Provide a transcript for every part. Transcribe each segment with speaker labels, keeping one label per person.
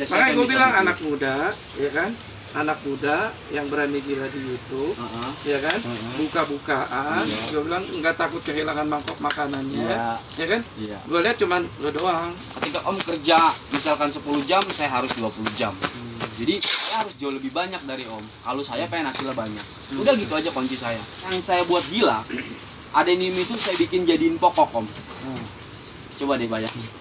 Speaker 1: Makanya gue bilang anak muda, ya kan? Anak muda yang berani gila di YouTube, ya kan? Buka-bukaan, gue bilang nggak takut kehilangan mangkok makanannya, ya kan? Gue lihat cuman lo doang.
Speaker 2: Ketika Om kerja misalkan 10 jam, saya harus 20 jam. Jadi saya harus jauh lebih banyak dari Om. Kalau saya pengen hasilnya banyak. Udah gitu aja kunci saya. Yang saya buat gila, adenim itu saya bikin jadiin pokok Om. Coba deh bayangin.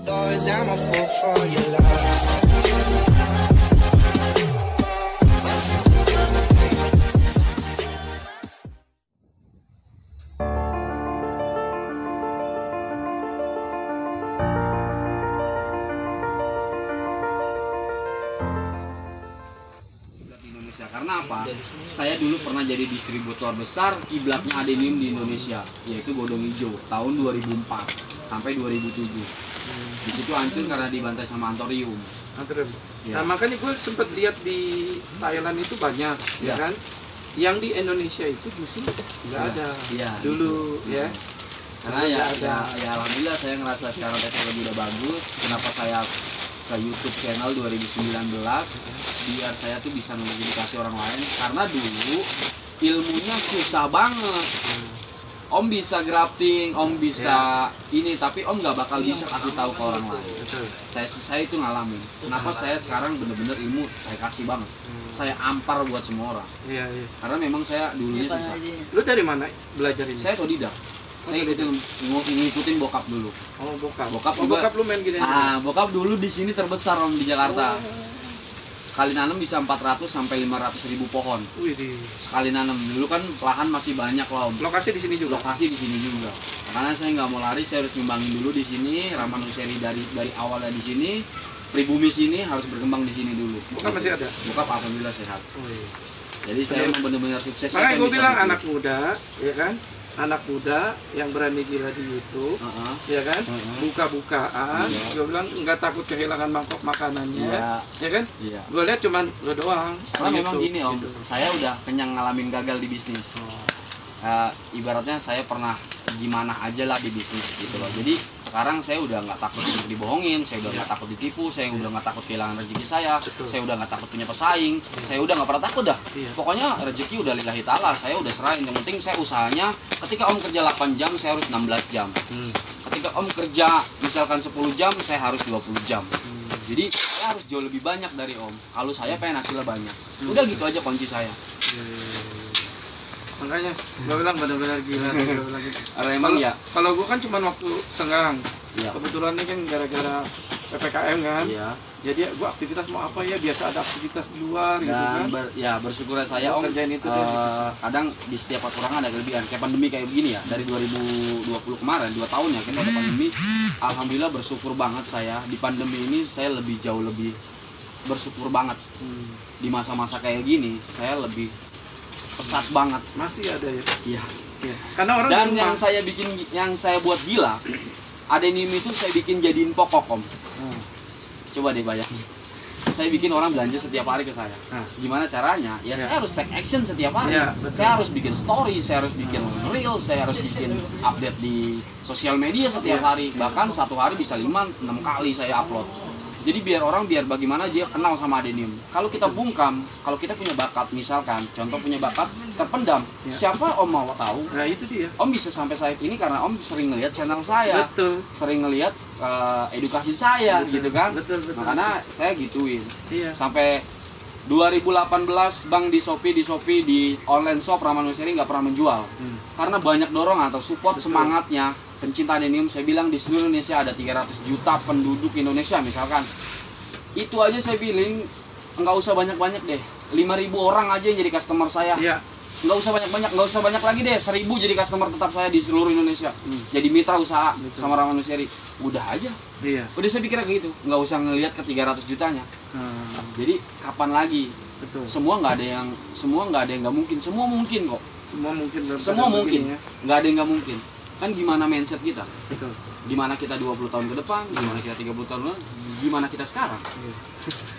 Speaker 3: Doors, I'm a fool for your love.
Speaker 2: Di Indonesia karena apa? Saya dulu pernah jadi distributor besar kiblatnya adenim di Indonesia, yaitu Bodong Hijau tahun 2004 sampai 2007. Di situ hancur karena dibantai sama antorium.
Speaker 1: Nah makanya gue sempet lihat di Thailand itu banyak, ya kan? Yang di Indonesia itu justru nggak ada dulu, ya.
Speaker 2: Karena ya alhamdulillah saya ngerasa sekarang teknologi udah bagus. Kenapa saya ke YouTube channel 2019 biar saya tuh bisa mengedukasi orang lain, karena dulu ilmunya susah banget. Om bisa grafting, Om bisa ini, tapi Om nggak bakal bisa kasih tahu ke orang lain. Saya itu ngalamin. Kenapa saya sekarang bener-bener ilmu saya kasih banget. Saya ampar buat semua orang. Karena memang saya dulunya susah.
Speaker 1: Lu dari mana belajar ini?
Speaker 2: Saya otodidak. Saya ngikutin bokap dulu.
Speaker 1: Oh bokap.
Speaker 2: Bokap
Speaker 1: lu main gini.
Speaker 2: Bokap dulu di sini terbesar Om di Jakarta. Sekali nanam bisa 400 sampai 500 ribu pohon. Sekali nanam. Dulu kan lahan masih banyak lah Om.
Speaker 1: Lokasi di sini juga.
Speaker 2: Lokasi di sini juga. Karena saya nggak mau lari, saya harus ngembangin dulu di sini. Rama Nuseri dari awalnya di sini, pribumi sini harus berkembang di sini dulu.
Speaker 1: Bokap masih ada.
Speaker 2: Bokap alhamdulillah sehat. Jadi saya benar-benar sukses.
Speaker 1: Makanya gue bilang anak muda, ya kan? Anak muda yang berani gila di YouTube, ya kan? Buka-bukaan, gue bilang nggak takut kehilangan mangkok makanannya, ya kan? Gue lihat cuman lo doang.
Speaker 2: Karena memang gini Om, saya udah kenyang ngalamin gagal di bisnis. Ibaratnya saya pernah gimana aja lah di bisnis gitu loh. Jadi sekarang saya udah nggak takut untuk dibohongin, saya udah nggak takut ditipu, saya udah nggak takut kehilangan rezeki saya udah nggak takut punya pesaing, saya udah nggak pernah takut dah. Pokoknya rezeki udah lillahi ta'ala, saya udah serahin. Yang penting saya usahanya, ketika Om kerja 8 jam, saya harus 16 jam. Ketika Om kerja misalkan 10 jam, saya harus 20 jam. Jadi saya harus jauh lebih banyak dari Om. Kalau saya pengen hasilnya banyak. Udah gitu aja kunci saya.
Speaker 1: Makanya gue bilang benar-benar gila.
Speaker 2: Karena emang
Speaker 1: kalau gue kan cuma waktu senggang.
Speaker 2: Iya.
Speaker 1: Kebetulan ini kan gara-gara PPKM kan.
Speaker 2: Iya.
Speaker 1: Jadi gue aktivitas mau apa ya, biasa ada aktivitas di luar gitu kan.
Speaker 2: Bersyukur saya Om
Speaker 1: kerjain itu
Speaker 2: kadang di setiap kekurangan ada kelebihan. Kayak pandemi kayak begini ya, dari 2020 kemarin 2 tahun ya kan ada pandemi. Alhamdulillah bersyukur banget saya di pandemi ini, saya jauh lebih bersyukur banget. Di masa-masa kayak gini saya lebih pesat banget.
Speaker 1: Masih ada ya?
Speaker 2: Iya.
Speaker 1: Karena orang
Speaker 2: dan yang saya buat gila, adenim itu saya bikin jadiin pokok Om. Coba deh bayangin. Saya bikin orang belanja setiap hari ke saya. Gimana caranya? Saya harus take action setiap hari. Saya harus bikin story, saya harus bikin reel, saya harus bikin update di sosial media setiap hari. Bahkan satu hari bisa 5-6 kali saya upload. Jadi biar bagaimana dia kenal sama adenim. Kalau kita bungkam, kalau kita punya bakat, misalkan contoh punya bakat terpendam, siapa Om mau tahu?
Speaker 1: Nah itu dia.
Speaker 2: Om bisa sampai saat ini karena Om sering ngelihat channel saya, sering ngelihat edukasi saya, gitu kan? Makanya saya gituin. Sampai 2018 Bang di Shopee di online shop Rama Nuseri nggak pernah menjual. Karena banyak dorongan atau support semangatnya. Pencinta adenim, saya bilang di seluruh Indonesia ada 300 juta penduduk Indonesia misalkan. Itu aja saya bilang nggak usah banyak-banyak deh. 5.000 orang aja yang jadi customer saya. Nggak usah banyak-banyak, nggak usah banyak lagi deh. 1.000 jadi customer tetap saya di seluruh Indonesia. Jadi mitra usaha sama Rama Nuseri. Udah aja. Udah saya pikirnya gitu. Nggak usah ngelihat ke 300 jutanya. Jadi kapan lagi Betul. Semua nggak ada yang nggak mungkin, semua mungkin kok. Semua mungkin ya. Nggak ada yang nggak mungkin. Kan gimana mindset kita? Betul. Gimana kita 20 tahun ke depan, gimana kita 30 tahun lalu, gimana kita sekarang?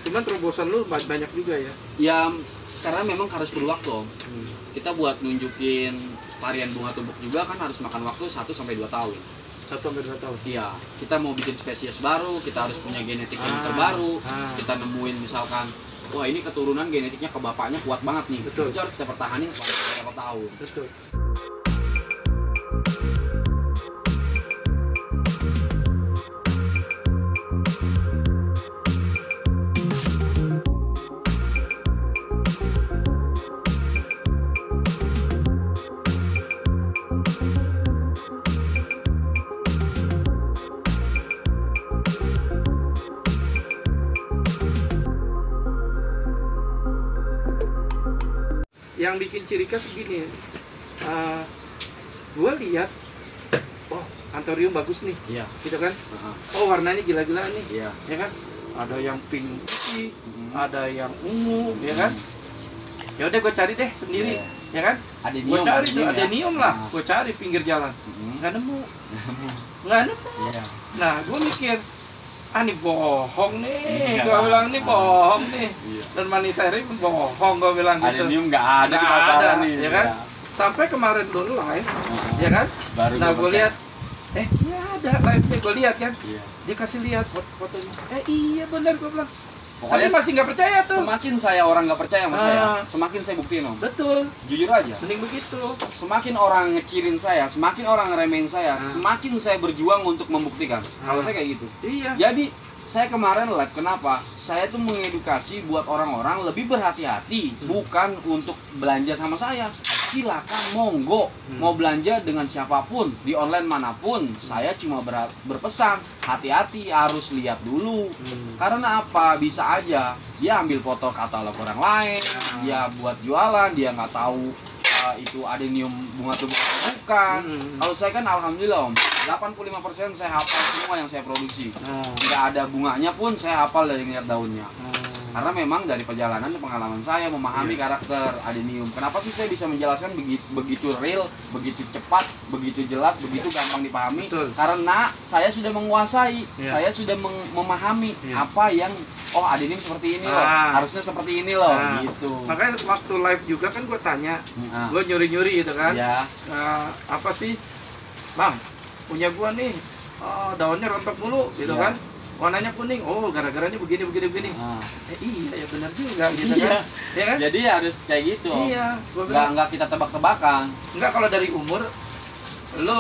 Speaker 1: Cuman terobosan lu banyak juga ya?
Speaker 2: Ya, karena memang harus perlu waktu, Om. Kita buat nunjukin varian bunga tumbuk juga kan harus makan waktu 1-2 tahun.
Speaker 1: 1-2 tahun?
Speaker 2: Iya, kita mau bikin spesies baru, kita harus punya genetik yang terbaru. Kita nemuin misalkan, wah ini keturunan genetiknya ke bapaknya kuat banget nih. Betul. Itu harus kita pertahanin selama beberapa tahun.
Speaker 1: Betul. Yang bikin ciri khas begini, gue lihat, oh Anthurium bagus nih, gitu kan? Oh warnanya gila-gilaan nih, ya kan? Ada yang pink putih, ada yang ungu, ya kan? Ya udah gue cari deh sendiri, ya kan? Gue cari tuh adenium lah, gue cari pinggir jalan, nggak nemu. Nah gue mikir, ini bohong nih, gue bilang nih bohong nih. Dan Maniseri pun bohong, gue bilang gitu.
Speaker 2: Adenium nggak ada di pasaran nih,
Speaker 1: ya kan? Sampai kemarin dulu live, ya kan? Nah gue lihat, ya ada live-nya, gue lihat kan? Dia kasih lihat foto-fotonya. Iya benar, gue bilang. Pokoknya masih nggak percaya tuh.
Speaker 2: Semakin orang nggak percaya sama saya, semakin saya buktiin, Om.
Speaker 1: Betul.
Speaker 2: Jujur aja.
Speaker 1: Mending begitu.
Speaker 2: Semakin orang ngecirin saya, semakin orang ngeremehin saya, semakin saya berjuang untuk membuktikan. Kalau saya kayak gitu. Iya. Jadi saya kemarin live, kenapa? Saya tuh mengedukasi buat orang-orang lebih berhati-hati, bukan untuk belanja sama saya. Silakan, monggo, mau belanja dengan siapapun, di online manapun. Saya cuma berpesan, hati-hati, harus lihat dulu. Karena apa? Bisa aja dia ambil foto katalog orang lain, dia buat jualan, dia nggak tahu itu adenium bunga tumbuk bukan. Kalau saya kan alhamdulillah, Om, 85% saya hafal semua yang saya produksi. Nggak ada bunganya pun saya hafal dari ngeliat daunnya. Karena memang dari perjalanan dan pengalaman saya memahami karakter adenium. Kenapa sih saya bisa menjelaskan begitu real, begitu cepat, begitu jelas, begitu gampang dipahami? Betul. Karena saya sudah menguasai, saya sudah memahami apa yang adenium seperti ini loh, harusnya seperti ini loh, gitu.
Speaker 1: Makanya waktu live juga kan gue tanya, gue nyuri-nyuri gitu kan, apa sih, Bang, punya gue nih, daunnya rontok mulu, gitu kan, warnanya kuning, gara-garanya begini. Iya ya benar juga, gitu kan. Ya kan?
Speaker 2: Jadi harus kayak gitu.
Speaker 1: Iya.
Speaker 2: Nggak kita tebak-tebakan.
Speaker 1: Enggak, kalau dari umur, lu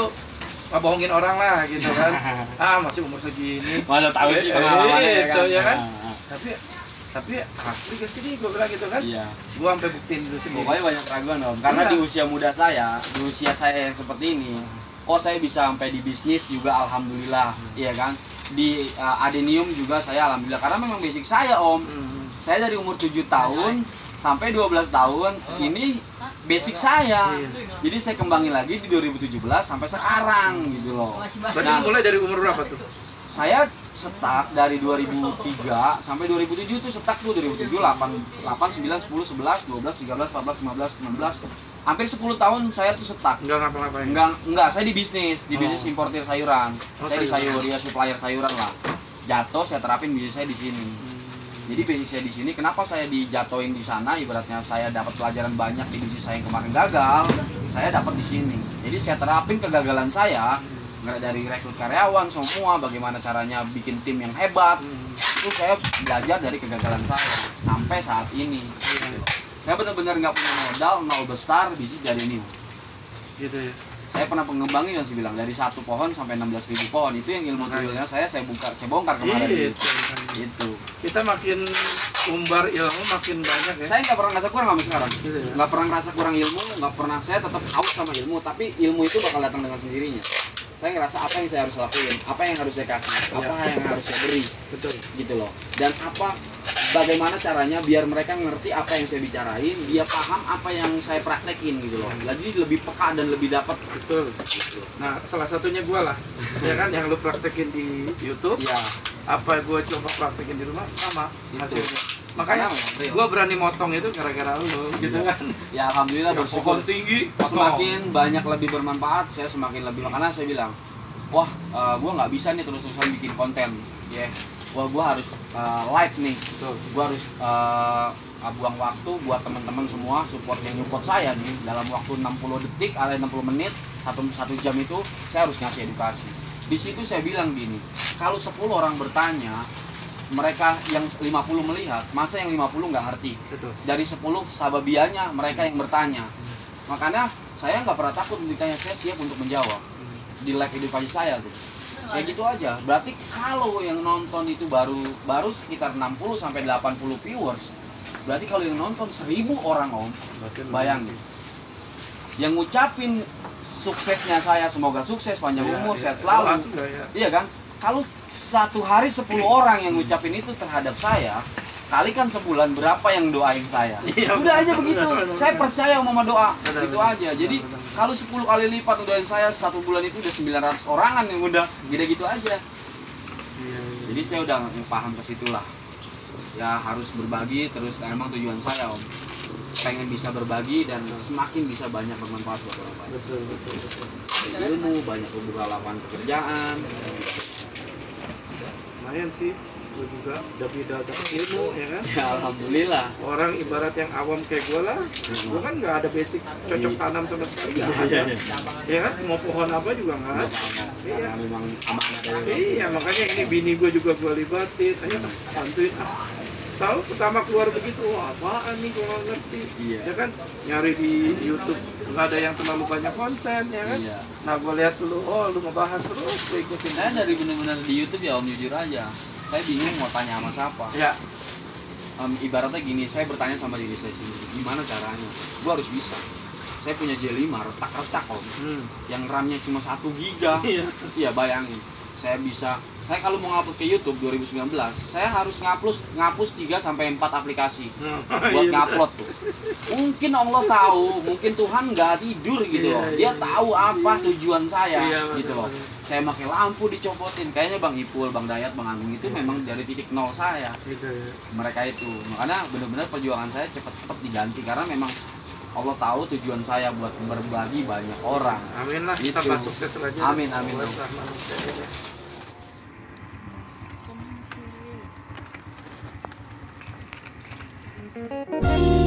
Speaker 1: bohongin orang lah, gitu kan. Masih umur segini.
Speaker 2: Masa tahu sih pengalamannya
Speaker 1: gitu, ya kan. Tapi asli gak sih gue bilang gitu kan? Iya. Gue sampai buktiin dulu sendiri.
Speaker 2: Pokoknya banyak keraguan, Om. Karena di usia muda saya, di usia saya yang seperti ini, saya bisa sampai di bisnis juga alhamdulillah, iya kan? Di adenium juga saya alhamdulillah, karena memang basic saya, Om. Saya dari umur 7 tahun sampai 12 tahun, ini basic saya. Jadi saya kembangin lagi di 2017 sampai sekarang gitu loh.
Speaker 1: Berarti mulai dari umur berapa tuh?
Speaker 2: Saya setak dari 2003 sampai 2007 itu setak tuh 2007, 8, 9, 10, 11, 12, 13, 14, 15, 16. Hampir 10 tahun saya tuh setak.
Speaker 1: Enggak ngapa-ngapain.
Speaker 2: Enggak, saya di bisnis importir sayuran. Saya di sayur, ya supplier sayuran lah. Jatuh saya terapin bisnis saya di sini. Jadi basic saya di sini, kenapa saya dijatuhin di sana? Ibaratnya saya dapat pelajaran banyak di bisnis saya yang kemarin gagal, saya dapat di sini. Jadi saya terapin kegagalan saya. Dari rekrut karyawan semua, bagaimana caranya bikin tim yang hebat, itu saya belajar dari kegagalan saya sampai saat ini. Saya benar-benar nggak punya modal, nol besar, bisnis dari ini.
Speaker 1: Gitu ya.
Speaker 2: Saya pernah pengembangin yang saya bilang dari 1 pohon sampai 16.000 pohon, itu yang ilmu realnya saya bongkar kemarin. Itu.
Speaker 1: Kita makin umbar ilmu makin banyak ya.
Speaker 2: Saya nggak pernah ngerasa kurang sampai sekarang. Nggak pernah ngerasa kurang ilmu, nggak pernah, saya tetap haus sama ilmu, tapi ilmu itu bakal datang dengan sendirinya. Saya ngerasa apa yang saya harus lakuin, apa yang harus saya kasih, apa yang harus saya beri, gitu loh. Dan bagaimana caranya biar mereka ngerti apa yang saya bicarain, dia paham apa yang saya praktekin gitu loh. Jadi lebih peka dan lebih dapat.
Speaker 1: Betul. Gitu. Nah, salah satunya gue lah, ya kan, yang lu praktekin di YouTube. Apa gue coba praktekin di rumah sama hasilnya. Makanya gue berani motong itu gara-gara lu gitu kan.
Speaker 2: Ya alhamdulillah bersyukur
Speaker 1: tinggi.
Speaker 2: Semakin banyak lebih bermanfaat, saya semakin lebih. Makanya saya bilang, wah gue nggak bisa nih terus-terusan bikin konten. Ya, wah gue harus live nih. Gue harus buang waktu buat teman-teman semua support yang support saya nih dalam waktu 60 detik atau 60 menit, satu jam itu saya harus ngasih edukasi. Di situ saya bilang gini, kalau 10 orang bertanya, mereka yang 50 melihat, masa yang 50 nggak ngerti.
Speaker 1: Betul.
Speaker 2: Dari 10 sababianya mereka yang bertanya. Makanya saya nggak pernah takut ditanya, saya siap untuk menjawab di live edukasi saya tuh. Kayak gitu aja. Berarti kalau yang nonton itu baru sekitar 60 sampai 80 viewers, berarti kalau yang nonton 1000 orang Om, bayangin. Yang ngucapin suksesnya saya, semoga sukses, panjang umur, sehat selalu. Iya kan? Kalau satu hari 10 orang yang ngucapin itu terhadap saya, kalikan sebulan berapa yang doain saya? Udah aja begitu. Saya percaya sama doa. Gitu aja. Jadi kalau 10 kali lipat doain saya, satu bulan itu udah 900 orangan yang udah gitu aja. Jadi saya udah paham ke situlah. Ya harus berbagi terus, emang tujuan saya Om. Pengen bisa berbagi dan semakin bisa banyak bermanfaat buat orang lain. Betul. Ilmu, banyak membuka lapangan pekerjaan.
Speaker 1: Lumayan sih, gue juga udah beda ilmu ya kan.
Speaker 2: Ya alhamdulillah.
Speaker 1: Orang ibarat yang awam kayak gue lah, gue kan nggak ada basic cocok tanam sama sekali. Ya kan, mau pohon apa juga nggak ada. Iya,
Speaker 2: memang amanah dari.
Speaker 1: Iya, makanya ini bini gue juga gue libatin. Ayo bantuin. Tahu pertama keluar begitu, wah apaan nih gue nggak ngerti. Ya kan, nyari di YouTube nggak ada yang terlalu banyak konsen ya kan. Nah gue lihat dulu, oh lu ngebahas terus, gue ikutin.
Speaker 2: Saya dari benar-benar di YouTube ya Om, jujur aja, saya bingung mau tanya sama siapa. Ya. Ibaratnya gini, saya bertanya sama diri saya sendiri, gimana caranya? Gue harus bisa. Saya punya J5 retak-retak Om, yang RAM-nya cuma 1 GB. Iya bayangin. Saya kalau mau ngupload ke YouTube 2019, saya harus ngapus 3 sampai 4 aplikasi buat ngupload tuh. Mungkin Allah tahu, mungkin Tuhan nggak tidur gitu loh. Dia tahu apa tujuan saya gitu loh. Saya pakai lampu dicopotin, kayaknya Bang Ipul, Bang Dayat, Bang Agung itu memang dari titik nol saya. Mereka itu, makanya benar-benar perjuangan saya cepat-cepat diganti karena memang Allah tahu tujuan saya buat berbagi banyak orang.
Speaker 1: Amin lah, kita sukses lagi.
Speaker 2: Amin.
Speaker 3: Thank you.